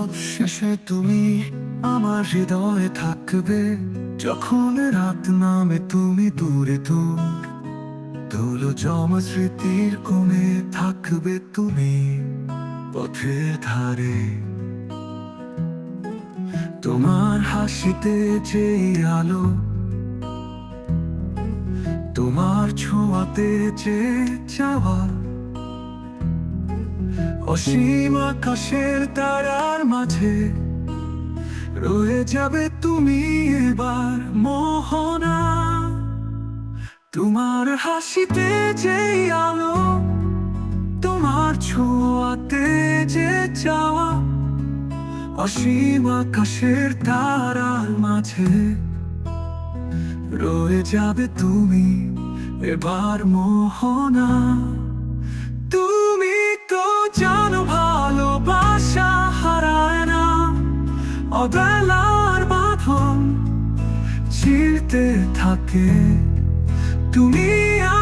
সব শেষে তুমি আমার হৃদয়ে থাকবে। যখন রাত নামে তুমি দূরে দূর, ধুলো জমা স্মৃতির কোণে থাকবে তুমি পথের ধারে। তোমার হাসিতে যে আলো, তোমার ছোঁয়াতে যে চাওয়া, অসীম আকাশের তারার মাঝে রয়ে যাবে তুমি এবার মোহনা। তোমার হাসিতে যে আলো, তোমার ছোঁয়াতে যে চাওয়া, অসীম আকাশের তারার মাঝে রয়ে যাবে তুমি এবার মোহনা। তুমি তো জানো ভালোবাসা হারায় না, অবেলার বাঁধন ছিঁড়তে থাকে। তুমি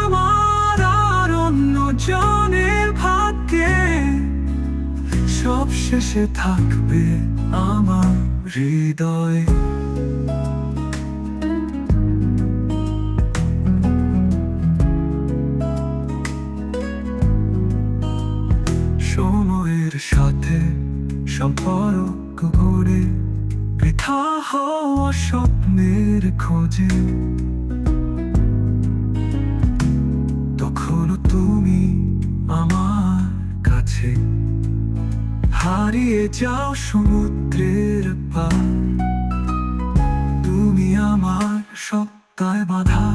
আমার আর অন্য জনের ভাগ্যে সব শেষে থাকবে আমার হৃদয়ে। সময়ের সাথে সম্পর্ক ঘুরে বৃথা হওয়া স্বপ্নের খোঁজে, তখনও তুমি আমার কাছে হারিয়ে যাও সমুদ্রের পার। তুমি আমার সত্তায় বাধা,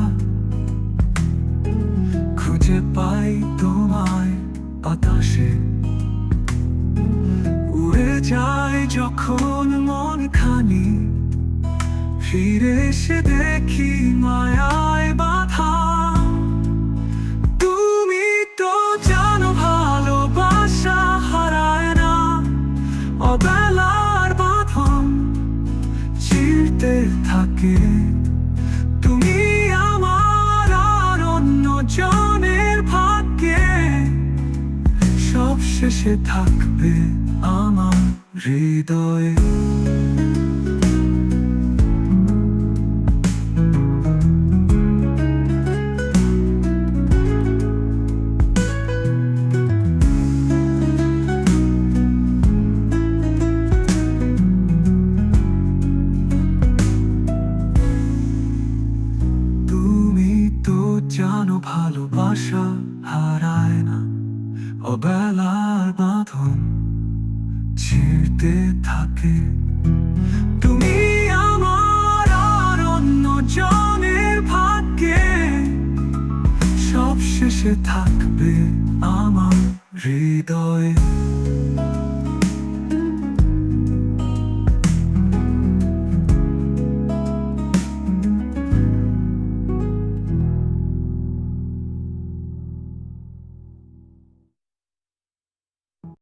খুঁজে পাই তোমায় বাতাসে। উড়ে যায় যখন মন খানি, ফিরে এসে দেখি মায়ায় বাধা। তুমি তো জানো ভালোবাসা হারায় না, অবেলার বাঁধন ছিঁড়তে থাকে। তুমি আমার আর অন্য জনের ভাগ্যে সব শেষে থাকবে আমার হৃদয়ে। তুমি তো জানো ভালোবাসা হারায় না, অবেলার বাঁধন ছিঁড়তে থাকে। তুমি আমার আর অন্য জনের ভাগ্যে সব শেষে থাকবে আমার হৃদয়ে।